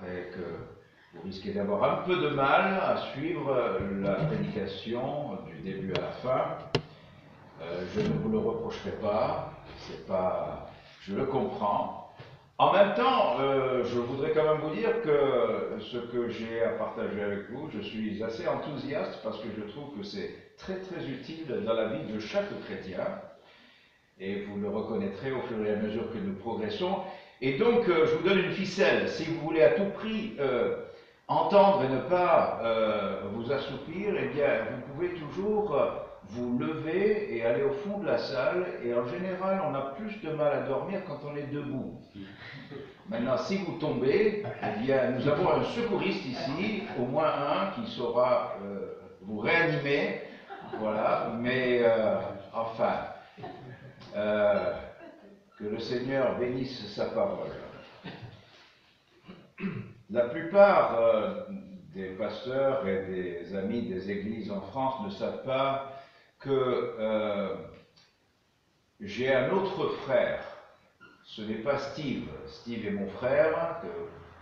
et que vous risquez d'avoir un peu de mal à suivre la prédication du début à la fin. Je ne vous le reprocherai pas, je le comprends. En même temps, je voudrais quand même vous dire que ce que j'ai à partager avec vous, je suis assez enthousiaste parce que je trouve que c'est très très utile dans la vie de chaque chrétien. Et vous le reconnaîtrez au fur et à mesure que nous progressons. Et donc, je vous donne une ficelle. Si vous voulez à tout prix entendre et ne pas vous assoupir, eh bien, vous pouvez toujours vous lever et aller au fond de la salle. Et en général, on a plus de mal à dormir quand on est debout. Maintenant, si vous tombez, eh bien, nous avons un secouriste ici, au moins un, qui saura vous réanimer. Voilà, mais enfin, que le Seigneur bénisse sa parole. La plupart des pasteurs et des amis des églises en France ne savent pas que j'ai un autre frère. Ce n'est pas Steve. Steve est mon frère, que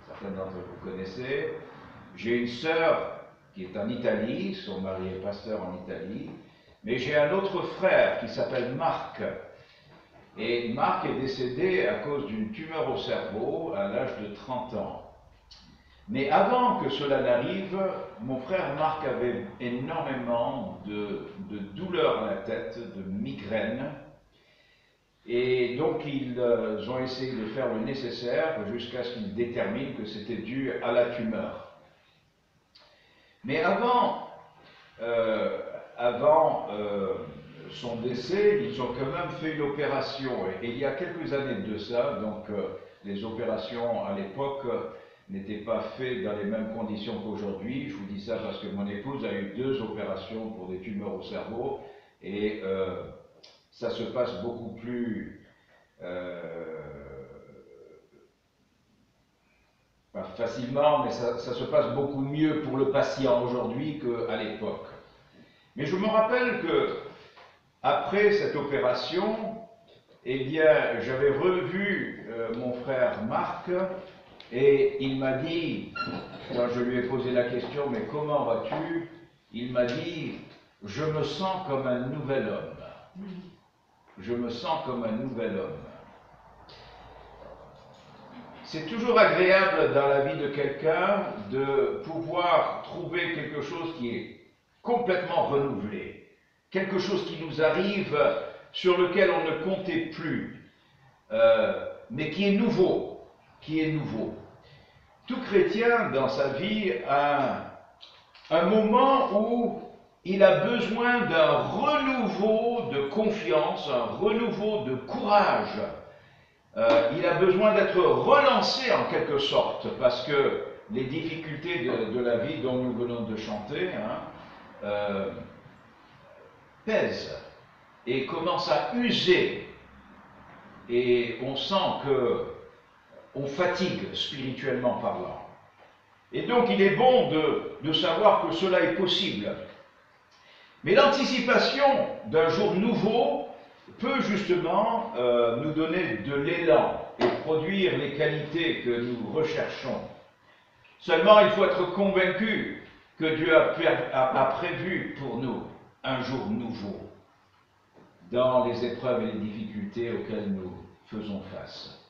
certains d'entre vous connaissez. J'ai une sœur qui est en Italie, son mari est pasteur en Italie. Mais j'ai un autre frère qui s'appelle Marc. Et Marc est décédé à cause d'une tumeur au cerveau à l'âge de 30 ans. Mais avant que cela n'arrive, mon frère Marc avait énormément de douleurs à la tête, de migraines. Et donc ils ont essayé de faire le nécessaire jusqu'à ce qu'ils déterminent que c'était dû à la tumeur. Mais avant son décès, ils ont quand même fait une opération. Et il y a quelques années de ça, donc les opérations à l'époque n'étaient pas faites dans les mêmes conditions qu'aujourd'hui. Je vous dis ça parce que mon épouse a eu 2 opérations pour des tumeurs au cerveau. Et ça se passe beaucoup plus... pas facilement, mais ça se passe beaucoup mieux pour le patient aujourd'hui qu'à l'époque. Mais je me rappelle que après cette opération, eh bien, j'avais revu mon frère Marc et il m'a dit, quand je lui ai posé la question, mais comment vas-tu? Il m'a dit, je me sens comme un nouvel homme. Je me sens comme un nouvel homme. C'est toujours agréable dans la vie de quelqu'un de pouvoir trouver quelque chose qui est complètement renouvelé, quelque chose qui nous arrive sur lequel on ne comptait plus, mais qui est nouveau, Tout chrétien dans sa vie a un moment où il a besoin d'un renouveau de confiance, un renouveau de courage. Il a besoin d'être relancé en quelque sorte, parce que les difficultés de la vie dont nous venons de chanter pèsent et commencent à user. Et on sent qu'on fatigue spirituellement parlant. Et donc il est bon de savoir que cela est possible. Mais l'anticipation d'un jour nouveau peut justement nous donner de l'élan et produire les qualités que nous recherchons. Seulement, il faut être convaincu que Dieu a prévu pour nous un jour nouveau dans les épreuves et les difficultés auxquelles nous faisons face.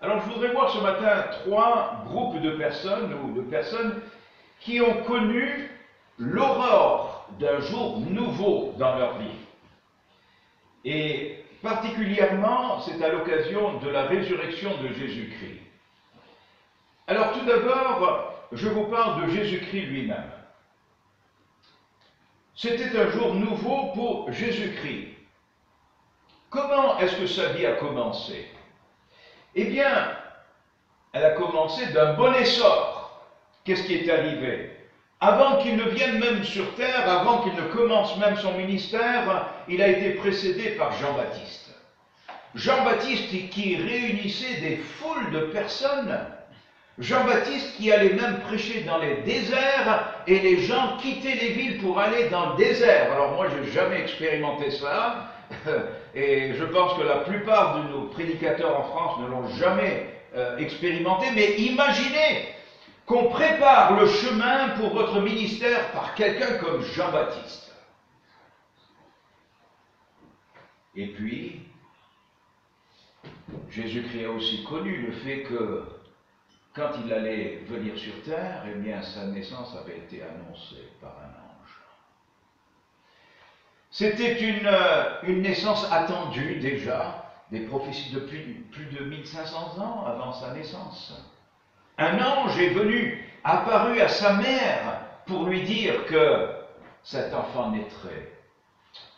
Alors, je voudrais voir ce matin 3 groupes de personnes ou de personnes qui ont connu l'aurore d'un jour nouveau dans leur vie. Et particulièrement, c'est à l'occasion de la résurrection de Jésus-Christ. Alors tout d'abord, je vous parle de Jésus-Christ lui-même. C'était un jour nouveau pour Jésus-Christ. Comment est-ce que sa vie a commencé? Eh bien, elle a commencé d'un bon essor. Qu'est-ce qui est arrivé? Avant qu'il ne vienne même sur terre, avant qu'il ne commence même son ministère, il a été précédé par Jean-Baptiste. Jean-Baptiste qui réunissait des foules de personnes. Jean-Baptiste qui allait même prêcher dans les déserts et les gens quittaient les villes pour aller dans le désert. Alors moi, je n'ai jamais expérimenté ça et je pense que la plupart de nos prédicateurs en France ne l'ont jamais expérimenté. Mais imaginez qu'on prépare le chemin pour votre ministère par quelqu'un comme Jean-Baptiste. Et puis, Jésus-Christ a aussi connu le fait que, quand il allait venir sur terre, eh bien, sa naissance avait été annoncée par un ange. C'était une naissance attendue déjà, des prophéties depuis plus de 1500 ans avant sa naissance. Un ange est venu, apparu à sa mère pour lui dire que cet enfant naîtrait,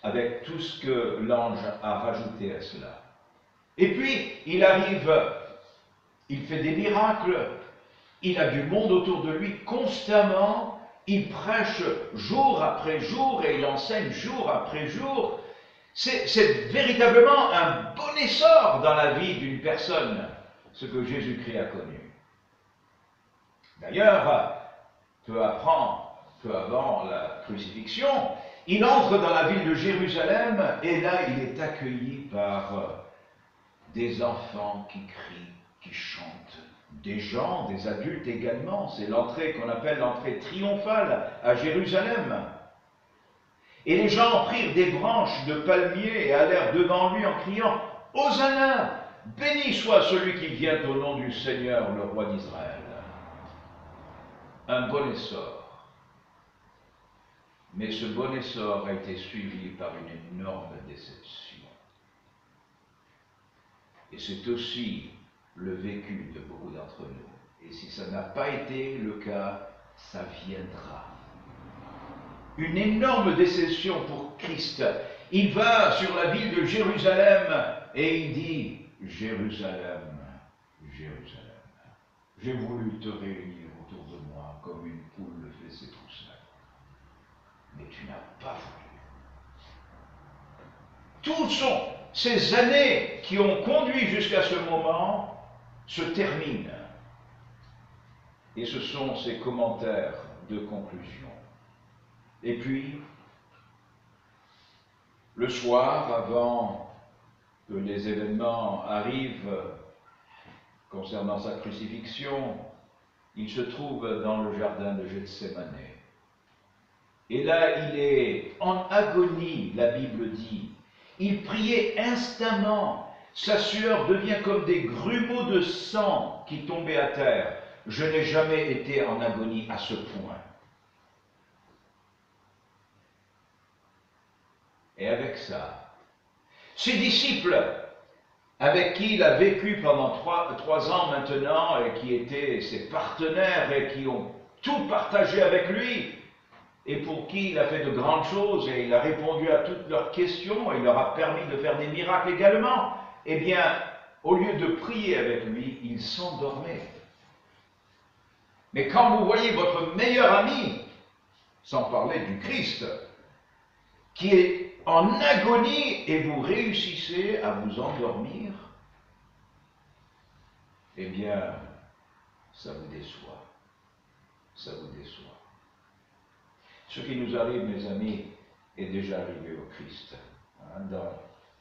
avec tout ce que l'ange a rajouté à cela. Et puis, il arrive, il fait des miracles, il a du monde autour de lui constamment, il prêche jour après jour et il enseigne jour après jour. C'est véritablement un bon essor dans la vie d'une personne, ce que Jésus-Christ a connu. D'ailleurs, peu avant la crucifixion, il entre dans la ville de Jérusalem et là il est accueilli par des enfants qui crient, qui chantent, des gens, des adultes également. C'est l'entrée qu'on appelle l'entrée triomphale à Jérusalem. Et les gens prirent des branches de palmier et allèrent devant lui en criant « Hosanna, béni soit celui qui vient au nom du Seigneur, le roi d'Israël ». Un bon essor. Mais ce bon essor a été suivi par une énorme déception. Et c'est aussi le vécu de beaucoup d'entre nous. Et si ça n'a pas été le cas, ça viendra. Une énorme déception pour Christ. Il va sur la ville de Jérusalem et il dit « Jérusalem, Jérusalem, j'ai voulu te réunir autour de moi comme une poule le fait ses poussins, mais tu n'as pas voulu. » Toutes ces années qui ont conduit jusqu'à ce moment se terminent. Et ce sont ces commentaires de conclusion. Et puis, le soir, avant que les événements arrivent concernant sa crucifixion, il se trouve dans le jardin de Gethsémane. Et là, il est en agonie, la Bible dit. Il priait instamment. Sa sueur devient comme des grumeaux de sang qui tombaient à terre. Je n'ai jamais été en agonie à ce point. Et avec ça, ses disciples, avec qui il a vécu pendant trois ans maintenant, et qui étaient ses partenaires et qui ont tout partagé avec lui, et pour qui il a fait de grandes choses, et il a répondu à toutes leurs questions, et il leur a permis de faire des miracles également, eh bien, au lieu de prier avec lui, ils s'endormaient. Mais quand vous voyez votre meilleur ami, sans parler du Christ, qui est en agonie et vous réussissez à vous endormir, eh bien, ça vous déçoit. Ça vous déçoit. Ce qui nous arrive, mes amis, est déjà arrivé au Christ, dans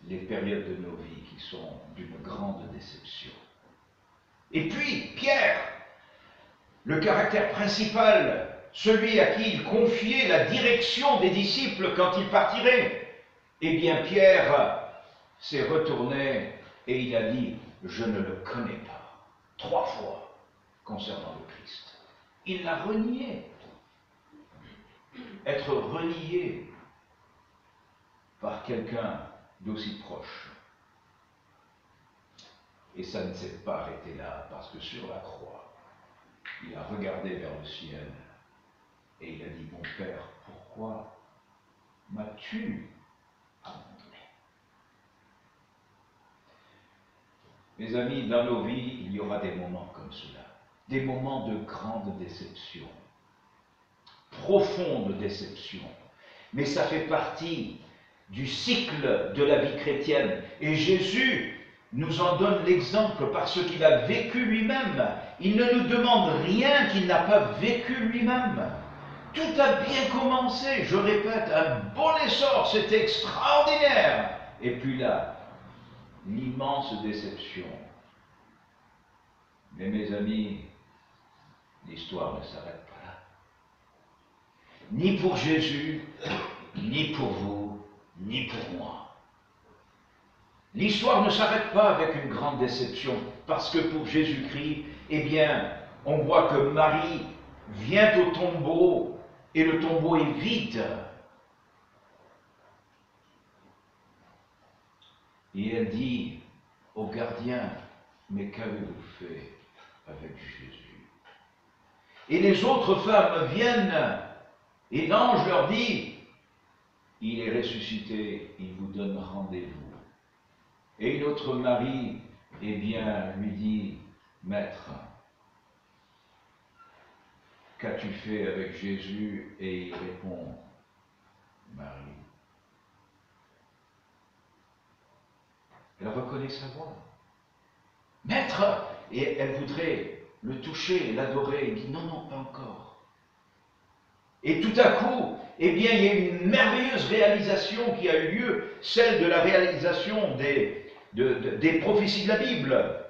les périodes de nos vies qui sont d'une grande déception. Et puis, Pierre, le caractère principal, celui à qui il confiait la direction des disciples quand ils partiraient, eh bien, Pierre s'est retourné et il a dit « Je ne le connais pas » 3 fois concernant le Christ. Il l'a renié. Être renié par quelqu'un d'aussi proche. Et ça ne s'est pas arrêté là, parce que sur la croix, il a regardé vers le ciel et il a dit « Mon Père, pourquoi m'as-tu abandonné ?» Mes amis, dans nos vies, il y aura des moments comme cela, des moments de grande déception, profonde déception, mais ça fait partie du cycle de la vie chrétienne. Et Jésus nous en donne l'exemple parce qu'il a vécu lui-même. Il ne nous demande rien qu'il n'a pas vécu lui-même. Tout a bien commencé, je répète, un bon essor, c'était extraordinaire. Et puis là, l'immense déception. Mais mes amis, l'histoire ne s'arrête pas là. Ni pour Jésus, ni pour vous, ni pour moi. L'histoire ne s'arrête pas avec une grande déception, parce que pour Jésus-Christ, eh bien, on voit que Marie vient au tombeau, et le tombeau est vide. Et elle dit au gardien, mais qu'avez-vous fait avec Jésus? Et les autres femmes viennent, et l'ange leur dit, il est ressuscité, il vous donne rendez-vous. Et une autre Marie, eh bien, lui dit, Maître, qu'as-tu fait avec Jésus? Et il répond, Marie. Elle reconnaît sa voix. Maître! Et elle voudrait le toucher, l'adorer. Il dit, non, non, pas encore. Et tout à coup, eh bien, il y a une merveilleuse réalisation qui a eu lieu, celle de la réalisation des prophéties de la Bible.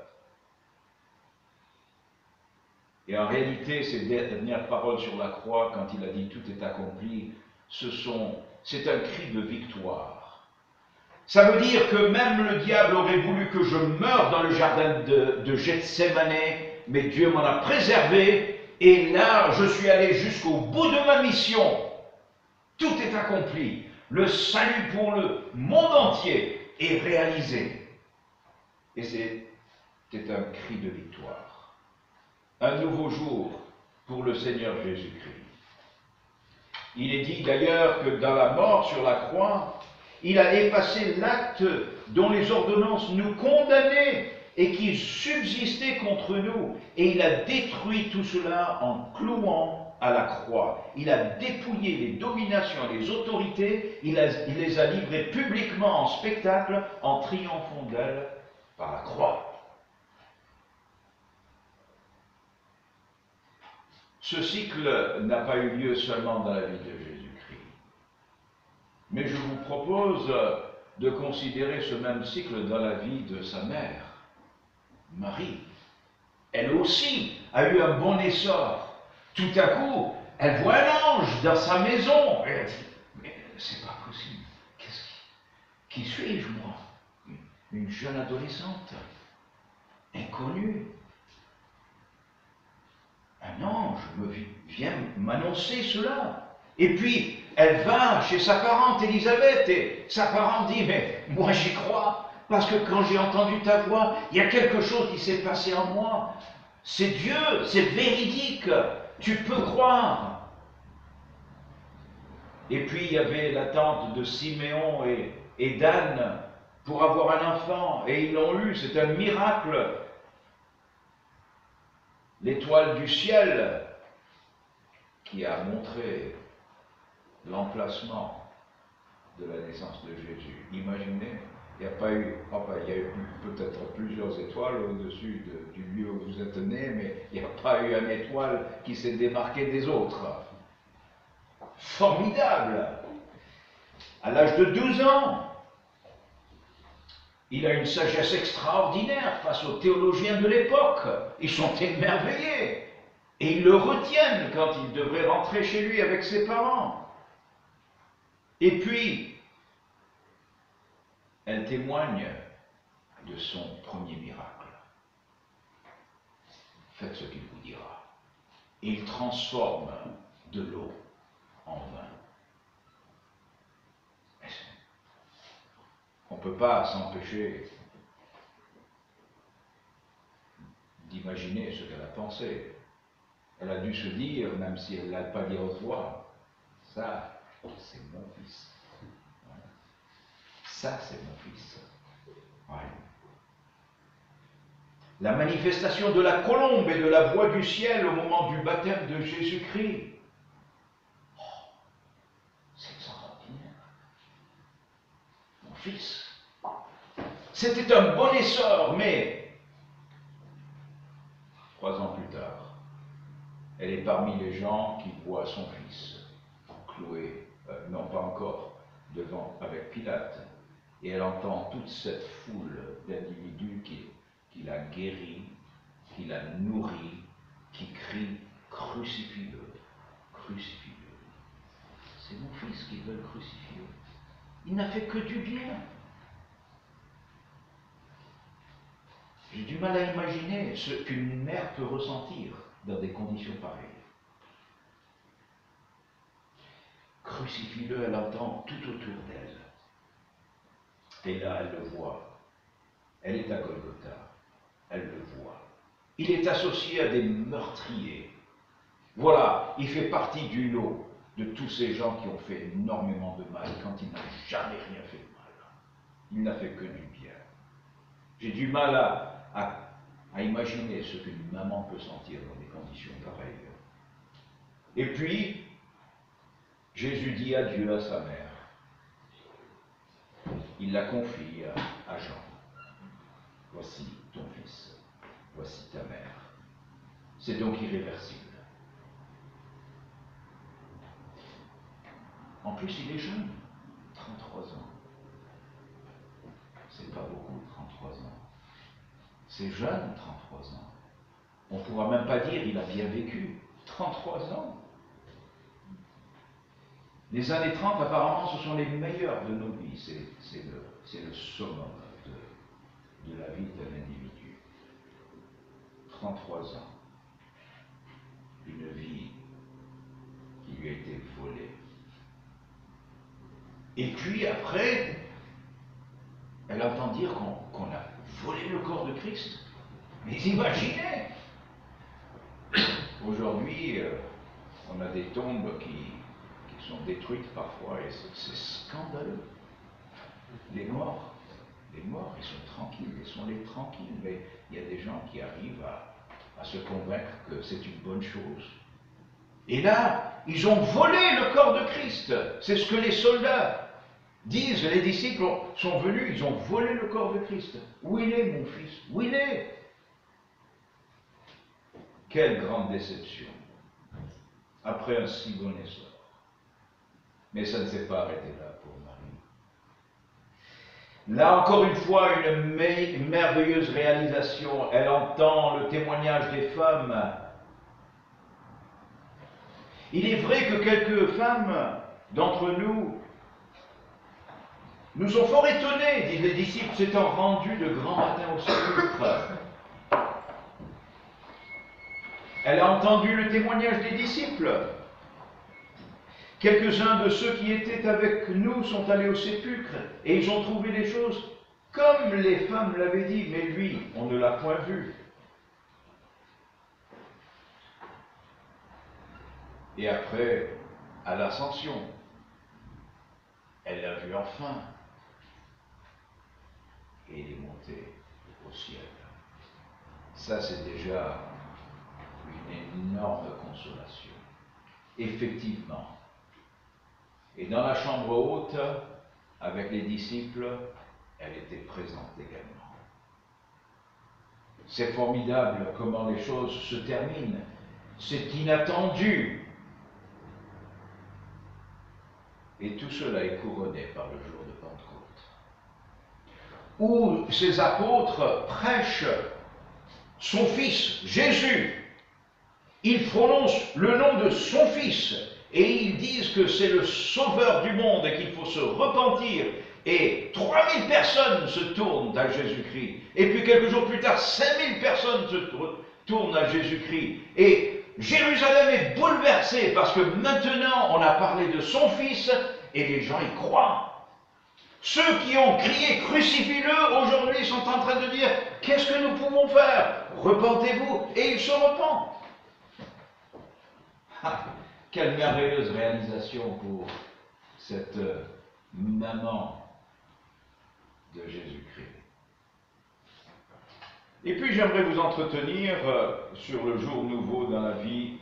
Et en réalité, ces dernières paroles sur la croix, quand il a dit tout est accompli, c'est un cri de victoire. Ça veut dire que même le diable aurait voulu que je meure dans le jardin de Gethsémane, mais Dieu m'en a préservé, et là, je suis allé jusqu'au bout de ma mission. Tout est accompli. Le salut pour le monde entier est réalisé. Et c'était un cri de victoire. Un nouveau jour pour le Seigneur Jésus-Christ. Il est dit d'ailleurs que dans la mort sur la croix, il a effacé l'acte dont les ordonnances nous condamnaient et qui subsistait contre nous. Et il a détruit tout cela en clouant à la croix. Il a dépouillé les dominations et les autorités, il les a livrées publiquement en spectacle en triomphant d'elles par la croix. Ce cycle n'a pas eu lieu seulement dans la vie de Jésus-Christ. Mais je vous propose de considérer ce même cycle dans la vie de sa mère, Marie. Elle aussi a eu un bon essor. Tout à coup, elle voit un ange dans sa maison. Et elle dit, mais c'est pas possible. Qui suis-je, moi? Une jeune adolescente, inconnue. Un ange vient m'annoncer cela. Et puis, elle va chez sa parente Élisabeth, et sa parente dit, mais moi j'y crois, parce que quand j'ai entendu ta voix, il y a quelque chose qui s'est passé en moi. C'est Dieu, c'est véridique, tu peux croire. Et puis il y avait l'attente de Siméon et d'Anne pour avoir un enfant, et ils l'ont eu, c'est un miracle. L'étoile du ciel qui a montré l'emplacement de la naissance de Jésus. Imaginez, il n'y a pas eu, il y a eu peut-être plusieurs étoiles au-dessus du lieu où vous êtes né, mais il n'y a pas eu une étoile qui s'est démarquée des autres. Formidable! À l'âge de 12 ans, il a une sagesse extraordinaire face aux théologiens de l'époque. Ils sont émerveillés. Et ils le retiennent quand il devrait rentrer chez lui avec ses parents. Et puis, elle témoigne de son premier miracle. Faites ce qu'il vous dira. Il transforme de l'eau en vin. On ne peut pas s'empêcher d'imaginer ce qu'elle a pensé. Elle a dû se dire, même si elle ne l'a pas dit à haute voix, ça, c'est mon fils. Ça, c'est mon fils. Ouais. La manifestation de la colombe et de la voix du ciel au moment du baptême de Jésus-Christ. Oh, c'est extraordinaire. Mon fils. C'était un bon essor, mais 3 ans plus tard, elle est parmi les gens qui voient son fils cloué, non pas encore, devant avec Pilate. Et elle entend toute cette foule d'individus qui l'a guéri, qui l'a nourri, qui crient crucifie-le, crucifie-le. C'est mon fils qu'ils veulent crucifier. Il n'a fait que du bien. J'ai du mal à imaginer ce qu'une mère peut ressentir dans des conditions pareilles. Crucifie-le, elle entend tout autour d'elle. Et là, elle le voit. Elle est à Golgotha. Elle le voit. Il est associé à des meurtriers. Voilà, il fait partie du lot de tous ces gens qui ont fait énormément de mal quand il n'a jamais rien fait de mal. Il n'a fait que du bien. J'ai du mal à imaginer ce qu'une maman peut sentir dans des conditions pareilles. Et puis, Jésus dit adieu à sa mère. Il la confie à Jean. Voici ton fils, voici ta mère. C'est donc irréversible. En plus, il est jeune, 33 ans. C'est pas beaucoup, 33 ans. C'est jeune, 33 ans. On ne pourra même pas dire il a bien vécu. 33 ans. Les années 30, apparemment, ce sont les meilleures de nos vies. C'est le summum de la vie d'un individu. 33 ans. Une vie qui lui a été volée. Et puis après, elle entend dire qu'on a volé le corps de Christ. Mais imaginez! Aujourd'hui, on a des tombes qui sont détruites parfois, et c'est scandaleux. Les morts, ils sont tranquilles, laissons-les tranquilles, mais il y a des gens qui arrivent à se convaincre que c'est une bonne chose. Et là, ils ont volé le corps de Christ. C'est ce que les soldats disent, les disciples sont venus, ils ont volé le corps de Christ. Où il est, mon fils? Où il est? Quelle grande déception, après un si bon essor. Mais ça ne s'est pas arrêté là pour Marie. Là, encore une fois, une merveilleuse réalisation. Elle entend le témoignage des femmes. Il est vrai que quelques femmes d'entre nous nous sont fort étonnés, disent les disciples, s'étant rendus de grand matin au sépulcre. Elle a entendu le témoignage des disciples. Quelques-uns de ceux qui étaient avec nous sont allés au sépulcre et ils ont trouvé les choses comme les femmes l'avaient dit, mais lui, on ne l'a point vu. Et après, à l'ascension, elle l'a vu enfin. Et il est monté au ciel. Ça, c'est déjà une énorme consolation. Effectivement. Et dans la chambre haute, avec les disciples, elle était présente également. C'est formidable comment les choses se terminent. C'est inattendu. Et tout cela est couronné par le jour de Pentecôte, où ces apôtres prêchent son Fils, Jésus. Ils prononcent le nom de son Fils et ils disent que c'est le Sauveur du monde et qu'il faut se repentir. Et 3000 personnes se tournent à Jésus-Christ. Et puis quelques jours plus tard, 5000 personnes se tournent à Jésus-Christ. Et Jérusalem est bouleversée parce que maintenant on a parlé de son Fils et les gens y croient. Ceux qui ont crié « Crucifie-le » aujourd'hui sont en train de dire « Qu'est-ce que nous pouvons faire? Repentez-vous » et ils se repentent. Ah, quelle merveilleuse réalisation pour cette maman de Jésus-Christ. Et puis j'aimerais vous entretenir sur le jour nouveau dans la vie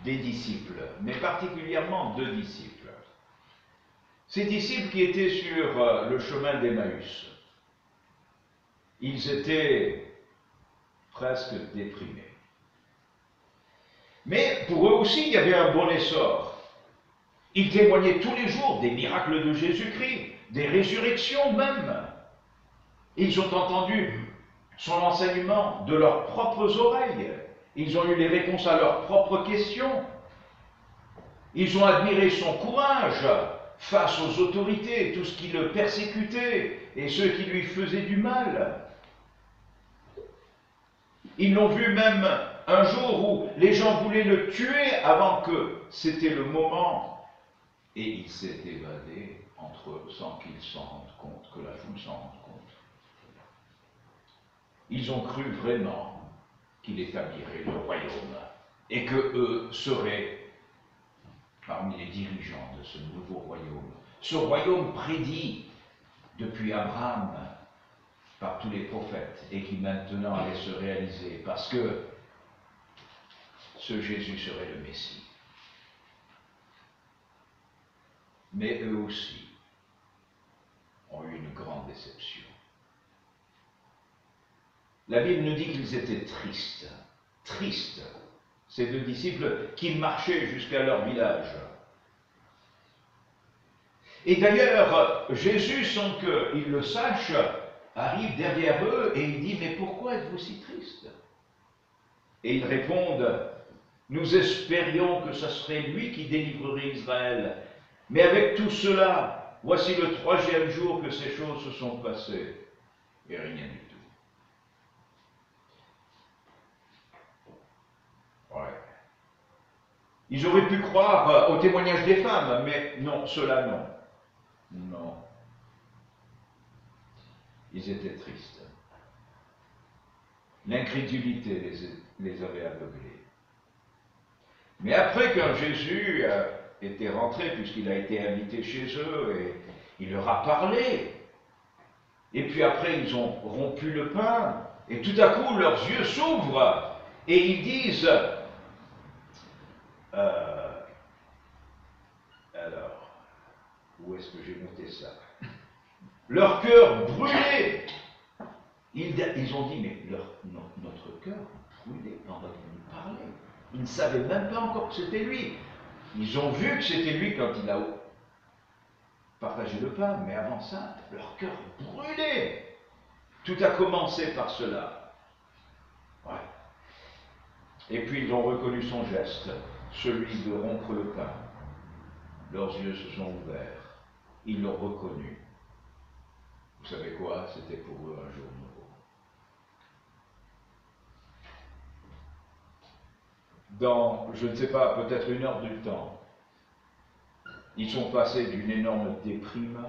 des disciples, mais particulièrement deux disciples. Ces disciples qui étaient sur le chemin d'Emmaüs, ils étaient presque déprimés. Mais pour eux aussi, il y avait un bon essor. Ils témoignaient tous les jours des miracles de Jésus-Christ, des résurrections même. Ils ont entendu son enseignement de leurs propres oreilles. Ils ont eu les réponses à leurs propres questions. Ils ont admiré son courage face aux autorités, tout ce qui le persécutait et ceux qui lui faisaient du mal. Ils l'ont vu même un jour où les gens voulaient le tuer avant que c'était le moment. Et il s'est évadé entre eux sans qu'ils s'en rendent compte, que la foule s'en rende compte. Ils ont cru vraiment qu'il établirait le royaume et que eux seraient parmi les dirigeants de ce nouveau royaume. Ce royaume prédit depuis Abraham par tous les prophètes et qui maintenant allait se réaliser parce que ce Jésus serait le Messie. Mais eux aussi ont eu une grande déception. La Bible nous dit qu'ils étaient tristes, ces deux disciples qui marchaient jusqu'à leur village. Et d'ailleurs, Jésus, sans qu'ils le sachent, arrive derrière eux et il dit « Mais pourquoi êtes-vous si tristes ?» Et ils répondent « Nous espérions que ce serait lui qui délivrerait Israël. Mais avec tout cela, voici le 3e jour que ces choses se sont passées. » Et rien du tout. Ouais. Ils auraient pu croire au témoignage des femmes, mais non, cela non. Non. Ils étaient tristes. L'incrédulité les avait aveuglés. Mais après, quand Jésus était rentré, puisqu'il a été invité chez eux, et il leur a parlé, et puis après, ils ont rompu le pain, et tout à coup, leurs yeux s'ouvrent, et ils disent, alors, où est-ce que j'ai noté ça? Leur cœur brûlait. Ils ont dit, mais notre cœur brûlait pendant qu'il nous parlait. Ils ne savaient même pas encore que c'était lui. Ils ont vu que c'était lui quand il a partagé le pain, mais avant ça, leur cœur brûlait. Tout a commencé par cela. Ouais. Et puis ils ont reconnu son geste, celui de rompre le pain. Leurs yeux se sont ouverts. Ils l'ont reconnu. Vous savez quoi? C'était pour eux un jour nouveau. Dans, je ne sais pas, peut-être 1 heure du temps, ils sont passés d'une énorme déprime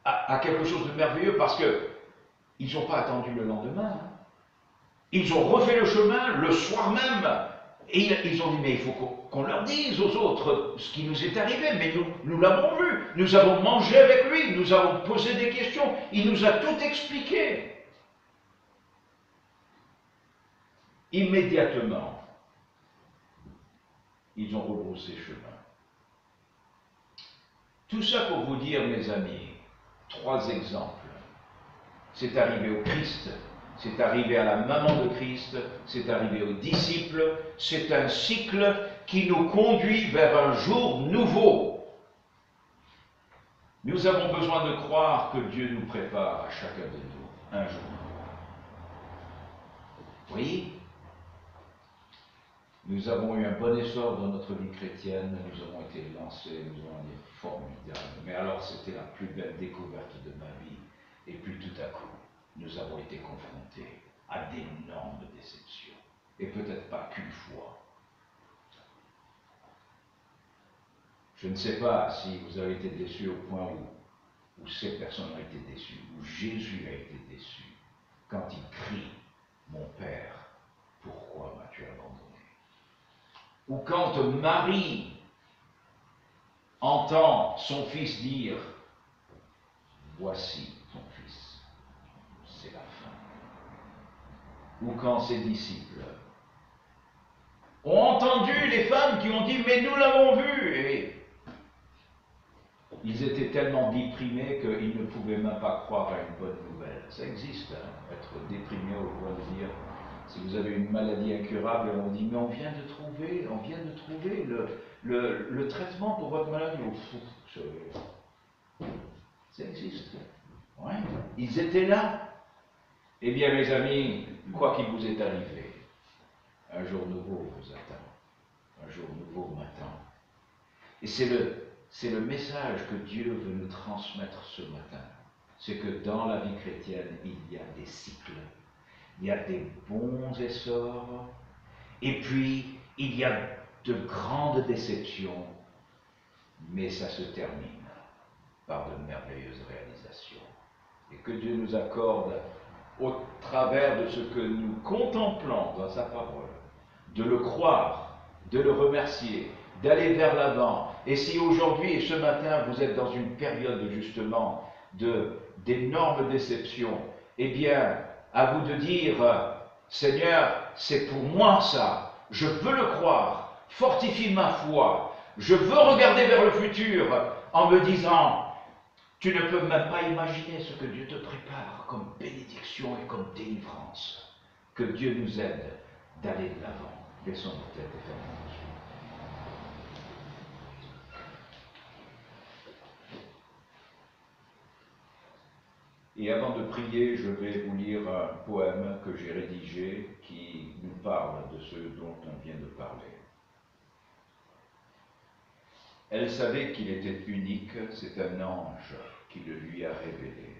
à quelque chose de merveilleux parce qu'ils n'ont pas attendu le lendemain. Ils ont refait le chemin le soir même. Et ils ont dit, mais il faut qu'on leur dise aux autres ce qui nous est arrivé. Mais nous l'avons vu, nous avons mangé avec lui, nous avons posé des questions, il nous a tout expliqué. Immédiatement, ils ont rebroussé chemin. Tout ça pour vous dire, mes amis, 3 exemples. C'est arrivé au Christ, c'est arrivé à la maman de Christ, c'est arrivé aux disciples, c'est un cycle qui nous conduit vers un jour nouveau. Nous avons besoin de croire que Dieu nous prépare à chacun de nous un jour nouveau. Vous voyez ? Nous avons eu un bon essor dans notre vie chrétienne, nous avons été lancés, nous avons été formidables. Mais alors c'était la plus belle découverte de ma vie. Et puis tout à coup, nous avons été confrontés à d'énormes déceptions. Et peut-être pas qu'une fois. Je ne sais pas si vous avez été déçus au point où ces personnes ont été déçues, où Jésus a été déçu, quand il crie « Mon Père, pourquoi m'as-tu abandonné ?» Ou quand Marie entend son fils dire « Voici ton fils », c'est la fin. Ou quand ses disciples ont entendu les femmes qui ont dit « Mais nous l'avons vu !» et ils étaient tellement déprimés qu'ils ne pouvaient même pas croire à une bonne nouvelle. Ça existe, hein, être déprimé au point de dire, si vous avez une maladie incurable, et on dit, mais on vient de trouver le traitement pour votre maladie. Ça existe. Ouais. Ils étaient là. Eh bien, mes amis, quoi qu'il vous est arrivé, un jour nouveau vous attend. Un jour nouveau m'attend. Et c'est le message que Dieu veut nous transmettre ce matin. C'est que dans la vie chrétienne, il y a des cycles. Il y a des bons essors. Et puis, il y a de grandes déceptions. Mais ça se termine par de merveilleuses réalisations. Et que Dieu nous accorde, au travers de ce que nous contemplons dans sa parole, de le croire, de le remercier, d'aller vers l'avant. Et si aujourd'hui et ce matin vous êtes dans une période justement d'énormes déceptions, eh bien, à vous de dire, Seigneur, c'est pour moi ça, je veux le croire, fortifie ma foi, je veux regarder vers le futur en me disant, tu ne peux même pas imaginer ce que Dieu te prépare comme bénédiction et comme délivrance. Que Dieu nous aide d'aller de l'avant. Baissons nos têtes et fermons nos yeux. Et avant de prier, je vais vous lire un poème que j'ai rédigé qui nous parle de ce dont on vient de parler. Elle savait qu'il était unique, c'est un ange qui le lui a révélé.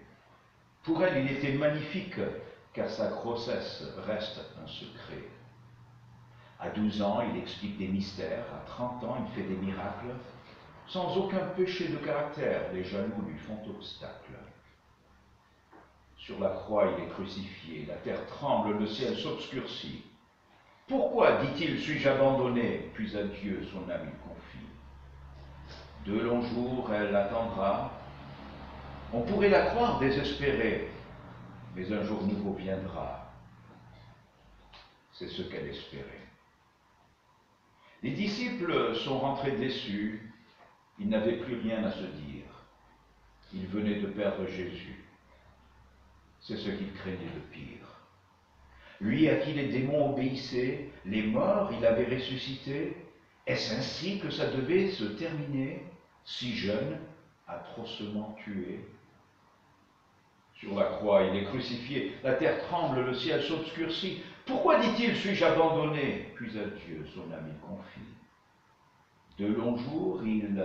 Pour elle, il était magnifique, car sa grossesse reste un secret. À 12 ans, il explique des mystères, à 30 ans, il fait des miracles. Sans aucun péché de caractère, les jaloux lui font obstacle. Sur la croix, il est crucifié, la terre tremble, le ciel s'obscurcit. Pourquoi, dit-il, suis-je abandonné? Puis à Dieu son âme il confie. 2 longs jours, elle l'attendra. On pourrait la croire désespérée, mais un jour nouveau viendra. C'est ce qu'elle espérait. Les disciples sont rentrés déçus. Ils n'avaient plus rien à se dire. Ils venaient de perdre Jésus. C'est ce qu'ils craignaient de pire. Lui à qui les démons obéissaient, les morts, il avait ressuscité. Est-ce ainsi que ça devait se terminer, si jeune, atrocement tué? Sur la croix, il est crucifié, la terre tremble, le ciel s'obscurcit. Pourquoi, dit-il, suis-je abandonné? Puis à Dieu son âme il confie. 2 longs jours, ils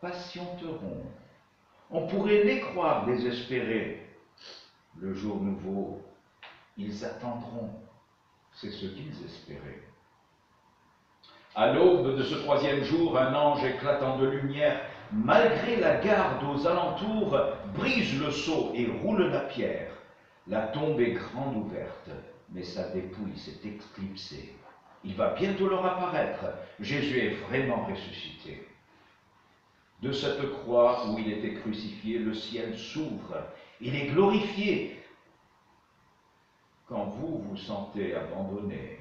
patienteront. On pourrait les croire désespérés. Le jour nouveau, ils attendront. C'est ce qu'ils espéraient. À l'aube de ce 3e jour, un ange éclatant de lumière, malgré la garde aux alentours, brise le sceau et roule la pierre. La tombe est grande ouverte, mais sa dépouille s'est éclipsée. Il va bientôt leur apparaître. Jésus est vraiment ressuscité. De cette croix où il était crucifié, le ciel s'ouvre. Il est glorifié. Quand vous vous sentez abandonné,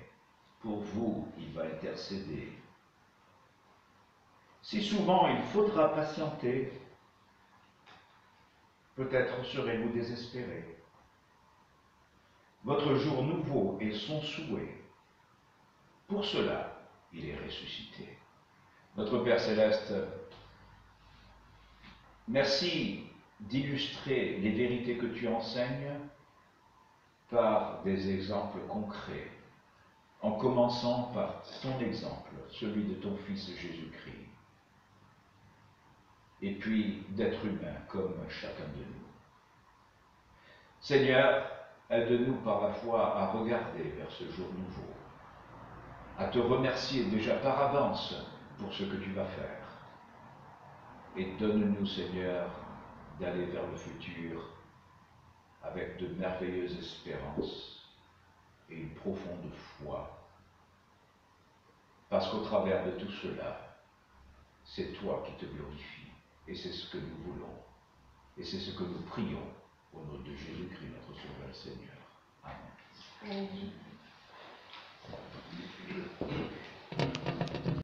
pour vous, il va intercéder. Si souvent il faudra patienter, peut-être serez-vous désespéré. Votre jour nouveau est son souhait. Pour cela, il est ressuscité. Notre Père Céleste, merci d'illustrer les vérités que tu enseignes par des exemples concrets, en commençant par ton exemple, celui de ton Fils Jésus-Christ, et puis d'être humain comme chacun de nous. Seigneur, aide-nous par la foi à regarder vers ce jour nouveau, à te remercier déjà par avance pour ce que tu vas faire. Et donne-nous, Seigneur, d'aller vers le futur avec de merveilleuses espérances et une profonde foi. Parce qu'au travers de tout cela, c'est toi qui te glorifies. Et c'est ce que nous voulons. Et c'est ce que nous prions au nom de Jésus-Christ, notre Sauveur Seigneur. Amen.